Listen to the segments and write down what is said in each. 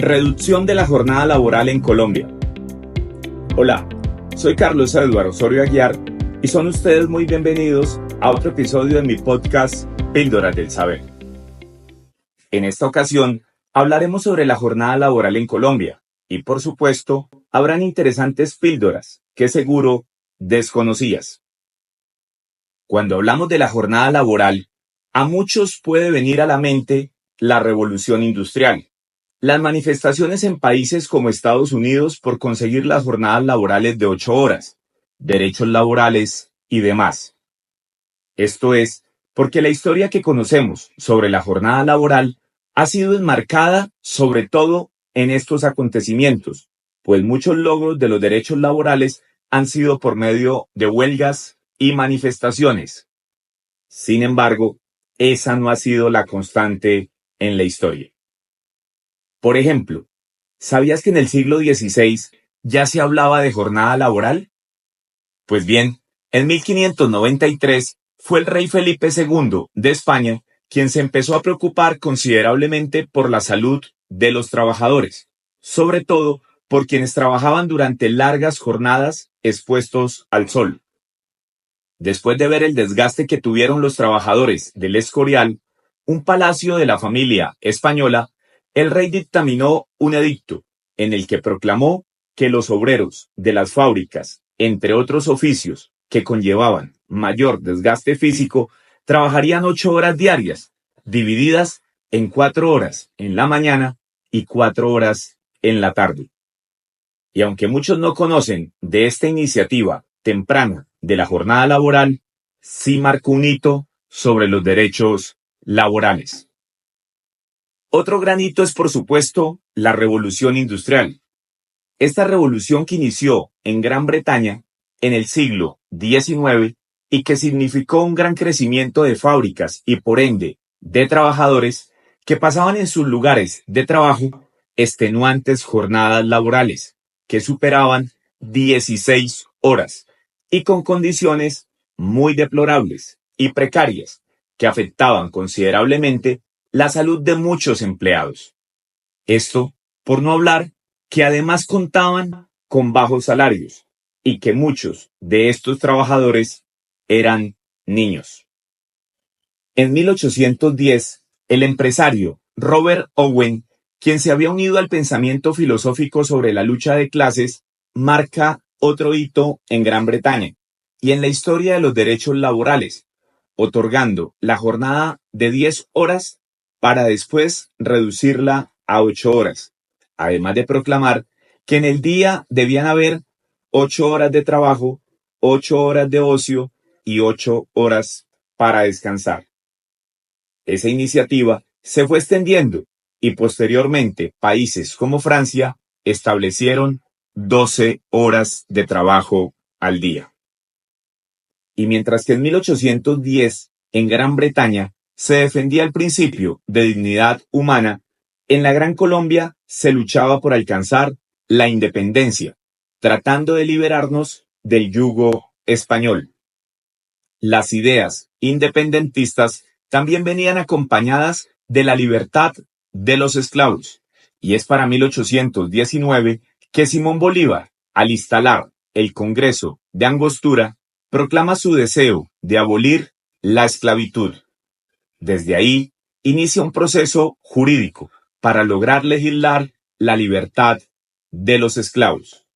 Reducción de la jornada laboral en Colombia. Hola, soy Carlos Eduardo Osorio Aguiar y son ustedes muy bienvenidos a otro episodio de mi podcast Píldoras del Saber. En esta ocasión hablaremos sobre la jornada laboral en Colombia y, por supuesto, habrán interesantes píldoras que seguro desconocías. Cuando hablamos de la jornada laboral, a muchos puede venir a la mente la revolución industrial, las manifestaciones en países como Estados Unidos por conseguir las jornadas laborales de 8 horas, derechos laborales y demás. Esto es porque la historia que conocemos sobre la jornada laboral ha sido enmarcada sobre todo en estos acontecimientos, pues muchos logros de los derechos laborales han sido por medio de huelgas y manifestaciones. Sin embargo, esa no ha sido la constante en la historia. Por ejemplo, ¿sabías que en el siglo XVI ya se hablaba de jornada laboral? Pues bien, en 1593 fue el rey Felipe II de España quien se empezó a preocupar considerablemente por la salud de los trabajadores, sobre todo por quienes trabajaban durante largas jornadas expuestos al sol. Después de ver el desgaste que tuvieron los trabajadores del Escorial, un palacio de la familia española, el rey dictaminó un edicto en el que proclamó que los obreros de las fábricas, entre otros oficios que conllevaban mayor desgaste físico, trabajarían 8 horas diarias, divididas en 4 horas en la mañana y 4 horas en la tarde. Y aunque muchos no conocen de esta iniciativa temprana de la jornada laboral, sí marcó un hito sobre los derechos laborales. Otro gran hito es, por supuesto, la Revolución Industrial. Esta revolución que inició en Gran Bretaña en el siglo XIX y que significó un gran crecimiento de fábricas y, por ende, de trabajadores que pasaban en sus lugares de trabajo extenuantes jornadas laborales que superaban 16 horas y con condiciones muy deplorables y precarias que afectaban considerablemente la salud de muchos empleados. Esto por no hablar que además contaban con bajos salarios y que muchos de estos trabajadores eran niños. En 1810, el empresario Robert Owen, quien se había unido al pensamiento filosófico sobre la lucha de clases, marca otro hito en Gran Bretaña y en la historia de los derechos laborales, otorgando la jornada de 10 horas para después reducirla a 8 horas, además de proclamar que en el día debían haber 8 horas de trabajo, 8 horas de ocio y 8 horas para descansar. Esa iniciativa se fue extendiendo y posteriormente países como Francia establecieron 12 horas de trabajo al día. Y mientras que en 1810, en Gran Bretaña, se defendía el principio de dignidad humana, en la Gran Colombia se luchaba por alcanzar la independencia, tratando de liberarnos del yugo español. Las ideas independentistas también venían acompañadas de la libertad de los esclavos, y es para 1819 que Simón Bolívar, al instalar el Congreso de Angostura, proclama su deseo de abolir la esclavitud. Desde ahí inicia un proceso jurídico para lograr legislar la libertad de los esclavos.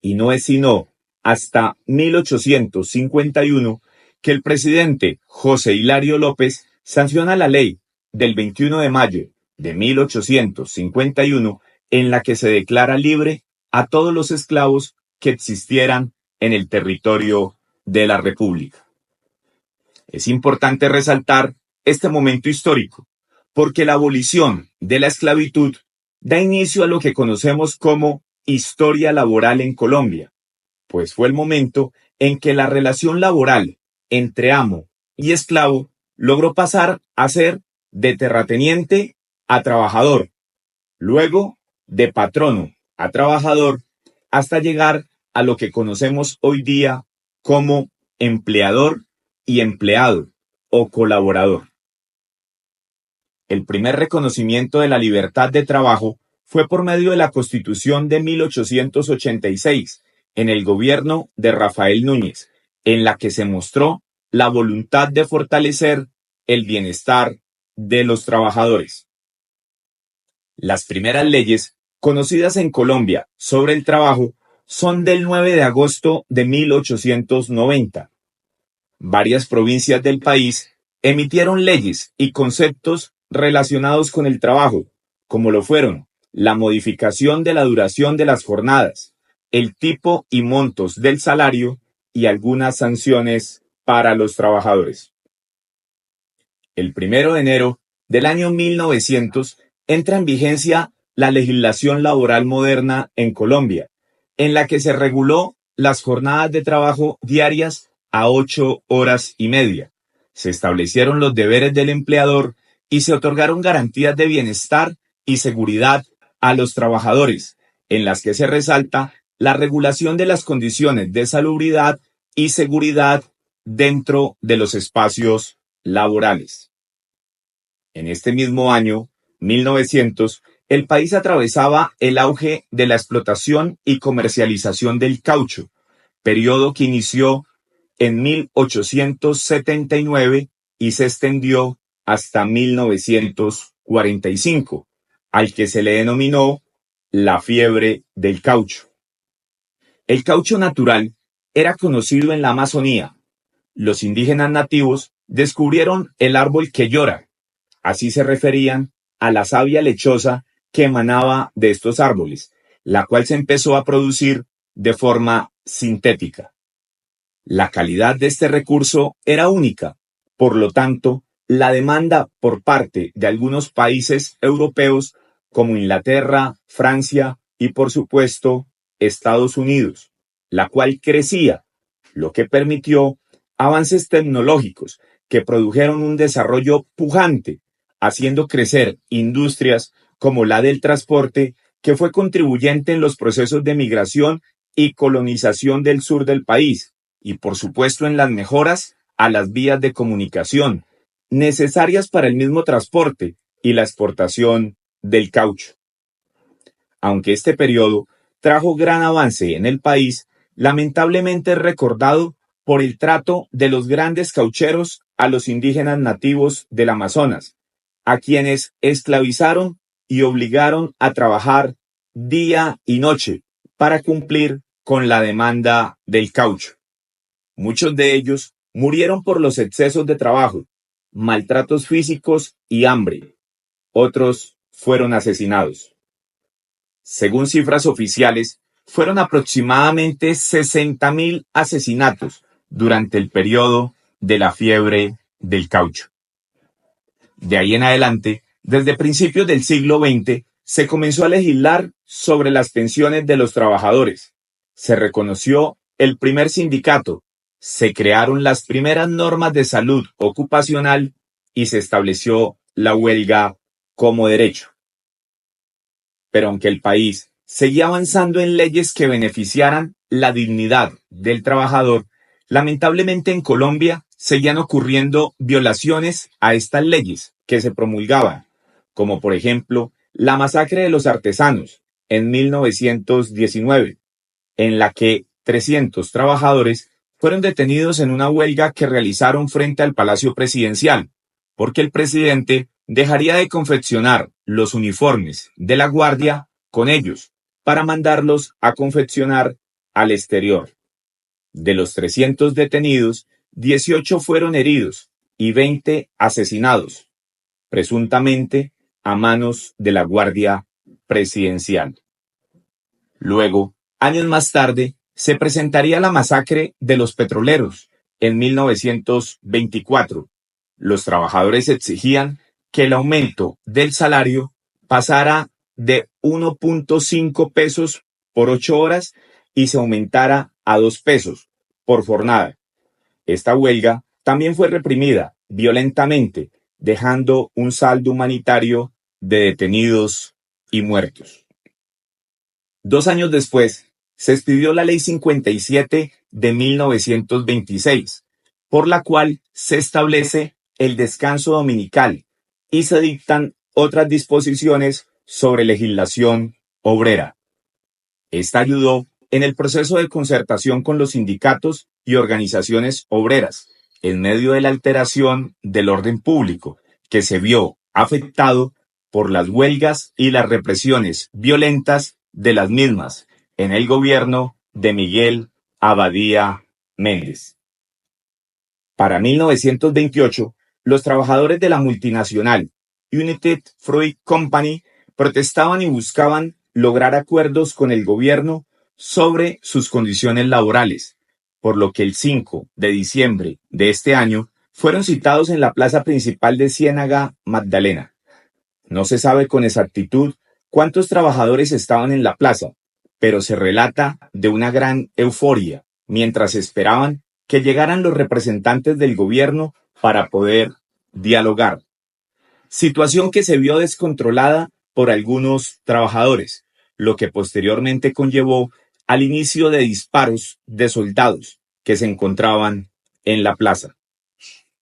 Y no es sino hasta 1851 que el presidente José Hilario López sanciona la ley del 21 de mayo de 1851 en la que se declara libre a todos los esclavos que existieran en el territorio de la República. Es importante resaltar este momento histórico, porque la abolición de la esclavitud da inicio a lo que conocemos como historia laboral en Colombia, pues fue el momento en que la relación laboral entre amo y esclavo logró pasar a ser de terrateniente a trabajador, luego de patrono a trabajador, hasta llegar a lo que conocemos hoy día como empleador y empleado o colaborador. El primer reconocimiento de la libertad de trabajo fue por medio de la Constitución de 1886, en el gobierno de Rafael Núñez, en la que se mostró la voluntad de fortalecer el bienestar de los trabajadores. Las primeras leyes conocidas en Colombia sobre el trabajo son del 9 de agosto de 1890. Varias provincias del país emitieron leyes y conceptos relacionados con el trabajo, como lo fueron la modificación de la duración de las jornadas, el tipo y montos del salario y algunas sanciones para los trabajadores. El 1 de enero del año 1900 entra en vigencia la legislación laboral moderna en Colombia, en la que se reguló las jornadas de trabajo diarias a 8 horas y media. Se establecieron los deberes del empleador y se otorgaron garantías de bienestar y seguridad a los trabajadores, en las que se resalta la regulación de las condiciones de salubridad y seguridad dentro de los espacios laborales. En este mismo año, 1900, el país atravesaba el auge de la explotación y comercialización del caucho, periodo que inició en 1879 y se extendió hasta 1945, al que se le denominó la fiebre del caucho. El caucho natural era conocido en la Amazonía. Los indígenas nativos descubrieron el árbol que llora. Así se referían a la savia lechosa que emanaba de estos árboles, la cual se empezó a producir de forma sintética. La calidad de este recurso era única, por lo tanto, la demanda por parte de algunos países europeos como Inglaterra, Francia y, por supuesto, Estados Unidos, la cual crecía, lo que permitió avances tecnológicos que produjeron un desarrollo pujante, haciendo crecer industrias como la del transporte, que fue contribuyente en los procesos de migración y colonización del sur del país, y por supuesto en las mejoras a las vías de comunicación, necesarias para el mismo transporte y la exportación del caucho. Aunque este periodo trajo gran avance en el país, lamentablemente es recordado por el trato de los grandes caucheros a los indígenas nativos del Amazonas, a quienes esclavizaron y obligaron a trabajar día y noche para cumplir con la demanda del caucho. Muchos de ellos murieron por los excesos de trabajo, maltratos físicos y hambre. Otros fueron asesinados. Según cifras oficiales, fueron aproximadamente 60.000 asesinatos durante el periodo de la fiebre del caucho. De ahí en adelante, desde principios del siglo XX, se comenzó a legislar sobre las pensiones de los trabajadores. Se reconoció el primer sindicato, se crearon las primeras normas de salud ocupacional y se estableció la huelga como derecho. Pero aunque el país seguía avanzando en leyes que beneficiaran la dignidad del trabajador, lamentablemente en Colombia seguían ocurriendo violaciones a estas leyes que se promulgaban, como por ejemplo la masacre de los artesanos en 1919, en la que 300 trabajadores fueron detenidos en una huelga que realizaron frente al Palacio Presidencial, porque el presidente dejaría de confeccionar los uniformes de la Guardia con ellos para mandarlos a confeccionar al exterior. De los 300 detenidos, 18 fueron heridos y 20 asesinados, presuntamente a manos de la Guardia Presidencial. Luego, años más tarde, se presentaría la masacre de los petroleros en 1924. Los trabajadores exigían que el aumento del salario pasara de 1.5 pesos por 8 horas y se aumentara a 2 pesos por jornada. Esta huelga también fue reprimida violentamente, dejando un saldo humanitario de detenidos y muertos. 2 años después, se expidió la Ley 57 de 1926, por la cual se establece el descanso dominical y se dictan otras disposiciones sobre legislación obrera. Esta ayudó en el proceso de concertación con los sindicatos y organizaciones obreras, en medio de la alteración del orden público, que se vio afectado por las huelgas y las represiones violentas de las mismas en el gobierno de Miguel Abadía Méndez. Para 1928, los trabajadores de la multinacional United Fruit Company protestaban y buscaban lograr acuerdos con el gobierno sobre sus condiciones laborales, por lo que el 5 de diciembre de este año fueron citados en la plaza principal de Ciénaga Magdalena. No se sabe con exactitud cuántos trabajadores estaban en la plaza, pero se relata de una gran euforia mientras esperaban que llegaran los representantes del gobierno para poder dialogar. Situación que se vio descontrolada por algunos trabajadores, lo que posteriormente conllevó al inicio de disparos de soldados que se encontraban en la plaza.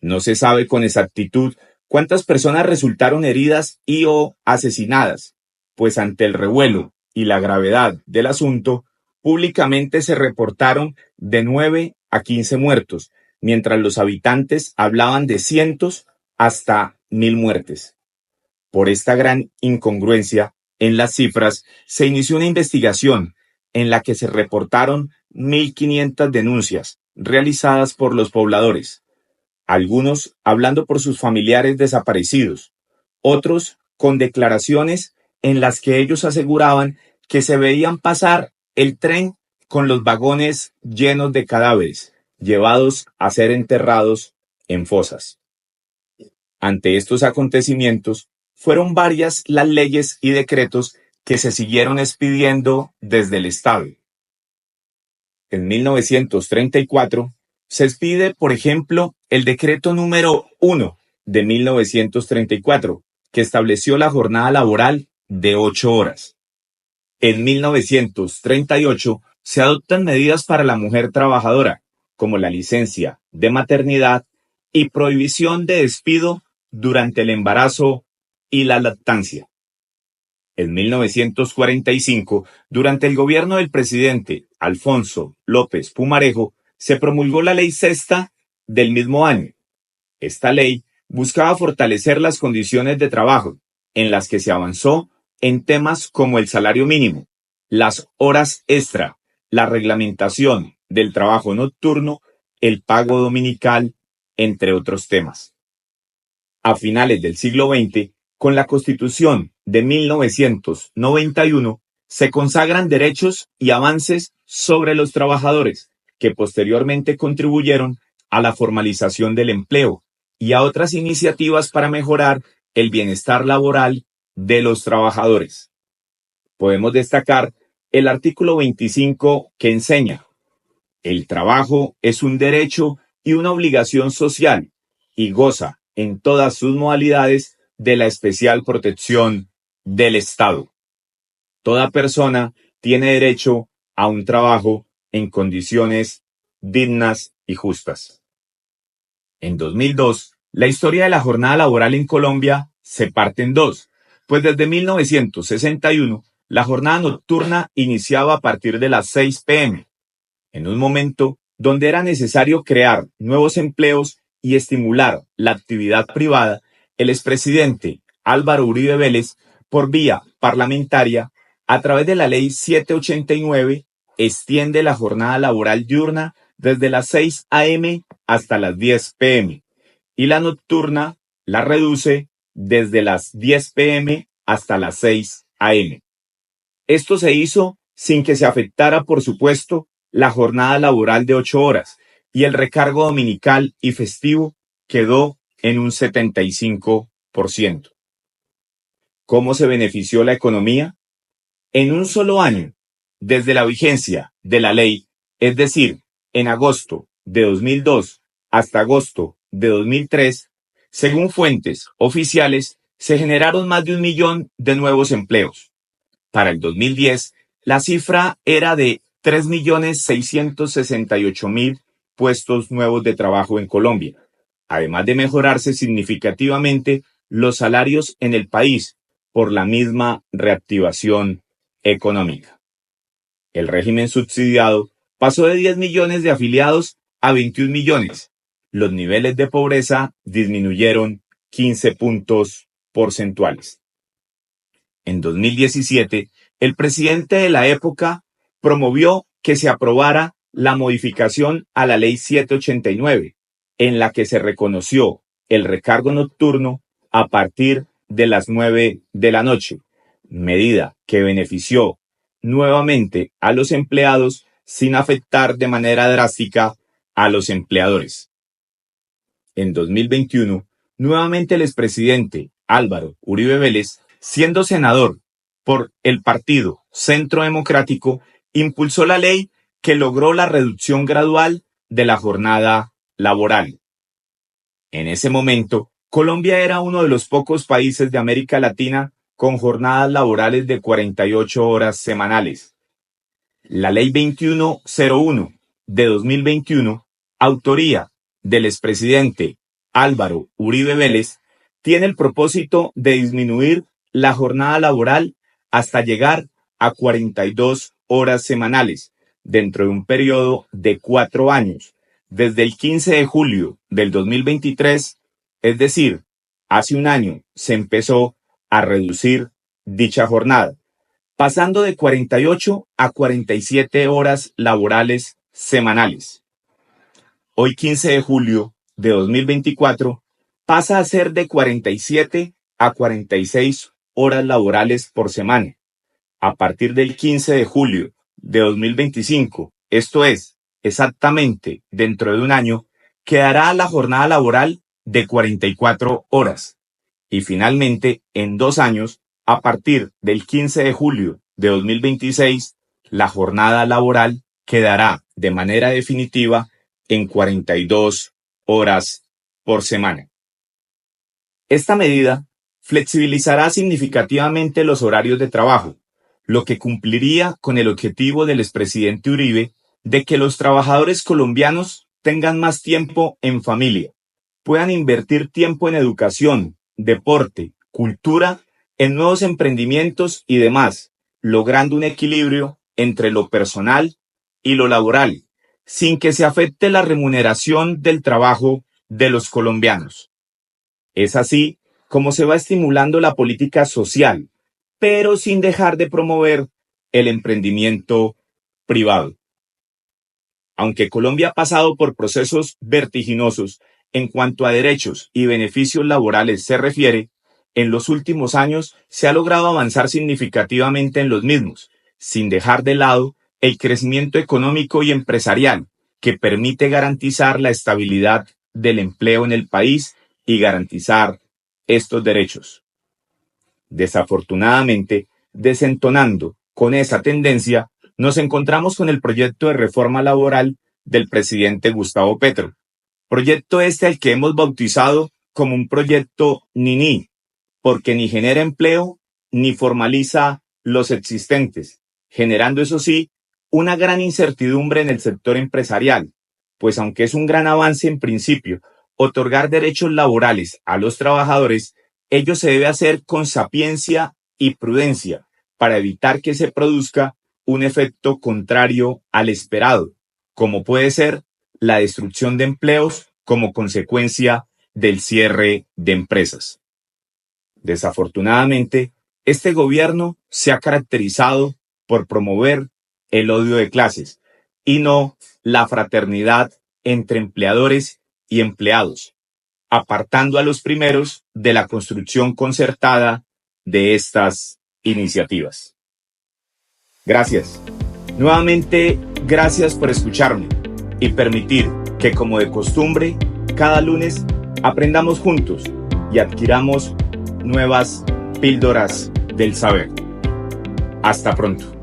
No se sabe con exactitud cuántas personas resultaron heridas y o asesinadas, pues ante el revuelo y la gravedad del asunto, públicamente se reportaron de 9 a 15 muertos, mientras los habitantes hablaban de cientos hasta 1000 muertes. Por esta gran incongruencia en las cifras, se inició una investigación en la que se reportaron 1500 denuncias realizadas por los pobladores, algunos hablando por sus familiares desaparecidos, otros con declaraciones en las que ellos aseguraban que se veían pasar el tren con los vagones llenos de cadáveres, llevados a ser enterrados en fosas. Ante estos acontecimientos, fueron varias las leyes y decretos que se siguieron expidiendo desde el Estado. En 1934 se expide, por ejemplo, el decreto número 1 de 1934, que estableció la jornada laboral de 8 horas. En 1938 se adoptan medidas para la mujer trabajadora, como la licencia de maternidad y prohibición de despido durante el embarazo y la lactancia. En 1945, durante el gobierno del presidente Alfonso López Pumarejo, se promulgó la Ley Sexta del mismo año. Esta ley buscaba fortalecer las condiciones de trabajo, en las que se avanzó en temas como el salario mínimo, las horas extra, la reglamentación del trabajo nocturno, el pago dominical, entre otros temas. A finales del siglo XX, con la Constitución de 1991, se consagran derechos y avances sobre los trabajadores, que posteriormente contribuyeron a la formalización del empleo y a otras iniciativas para mejorar el bienestar laboral de los trabajadores. Podemos destacar el artículo 25 que enseña: el trabajo es un derecho y una obligación social y goza en todas sus modalidades de la especial protección del Estado. Toda persona tiene derecho a un trabajo en condiciones dignas y justas. En 2002, la historia de la jornada laboral en Colombia se parte en dos, pues desde 1961 la jornada nocturna iniciaba a partir de las 6 p.m., en un momento donde era necesario crear nuevos empleos y estimular la actividad privada. El expresidente Álvaro Uribe Vélez, por vía parlamentaria, a través de la Ley 789, extiende la jornada laboral diurna desde las 6 a.m. hasta las 10 p.m. y la nocturna la reduce desde las 10 p.m. hasta las 6 a.m. Esto se hizo sin que se afectara, por supuesto, la jornada laboral de 8 horas, y el recargo dominical y festivo quedó en un 75%. ¿Cómo se benefició la economía? En un solo año, desde la vigencia de la ley, es decir, en agosto de 2002 hasta agosto de 2003, según fuentes oficiales, se generaron más de 1 millón de nuevos empleos. Para el 2010, la cifra era de 3.668.000 puestos nuevos de trabajo en Colombia, además de mejorarse significativamente los salarios en el país, por la misma reactivación económica. El régimen subsidiado pasó de 10 millones de afiliados a 21 millones. Los niveles de pobreza disminuyeron 15 puntos porcentuales. En 2017, el presidente de la época promovió que se aprobara la modificación a la Ley 789, en la que se reconoció el recargo nocturno a partir de las 9 de la noche, medida que benefició nuevamente a los empleados sin afectar de manera drástica a los empleadores. En 2021, nuevamente el expresidente Álvaro Uribe Vélez, siendo senador por el partido Centro Democrático, impulsó la ley que logró la reducción gradual de la jornada laboral. En ese momento, Colombia era uno de los pocos países de América Latina con jornadas laborales de 48 horas semanales. La Ley 2101 de 2021, autoría del expresidente Álvaro Uribe Vélez, tiene el propósito de disminuir la jornada laboral hasta llegar a 42 horas semanales dentro de un periodo de 4 años, desde el 15 de julio del 2023, es decir, hace un año se empezó a reducir dicha jornada, pasando de 48 a 47 horas laborales semanales. Hoy 15 de julio de 2024 pasa a ser de 47 a 46 horas laborales por semana. A partir del 15 de julio de 2025, esto es, exactamente dentro de un año, quedará la jornada laboral de 44 horas. Y finalmente, en 2 años, a partir del 15 de julio de 2026, la jornada laboral quedará de manera definitiva en 42 horas por semana. Esta medida flexibilizará significativamente los horarios de trabajo, lo que cumpliría con el objetivo del expresidente Uribe de que los trabajadores colombianos tengan más tiempo en familia, puedan invertir tiempo en educación, deporte, cultura, en nuevos emprendimientos y demás, logrando un equilibrio entre lo personal y lo laboral, sin que se afecte la remuneración del trabajo de los colombianos. Es así como se va estimulando la política social, pero sin dejar de promover el emprendimiento privado. Aunque Colombia ha pasado por procesos vertiginosos en cuanto a derechos y beneficios laborales se refiere, en los últimos años se ha logrado avanzar significativamente en los mismos, sin dejar de lado el crecimiento económico y empresarial que permite garantizar la estabilidad del empleo en el país y garantizar estos derechos. Desafortunadamente, desentonando con esa tendencia, nos encontramos con el proyecto de reforma laboral del presidente Gustavo Petro. Proyecto este al que hemos bautizado como un proyecto NINI, porque ni genera empleo ni formaliza los existentes, generando eso sí, una gran incertidumbre en el sector empresarial, pues aunque es un gran avance en principio, otorgar derechos laborales a los trabajadores, ello se debe hacer con sapiencia y prudencia para evitar que se produzca un efecto contrario al esperado, como puede ser la destrucción de empleos como consecuencia del cierre de empresas. Desafortunadamente, este gobierno se ha caracterizado por promover el odio de clases y no la fraternidad entre empleadores y empleados, apartando a los primeros de la construcción concertada de estas iniciativas. Gracias. Nuevamente, gracias por escucharme y permitir que, como de costumbre, cada lunes aprendamos juntos y adquiramos nuevas píldoras del saber. Hasta pronto.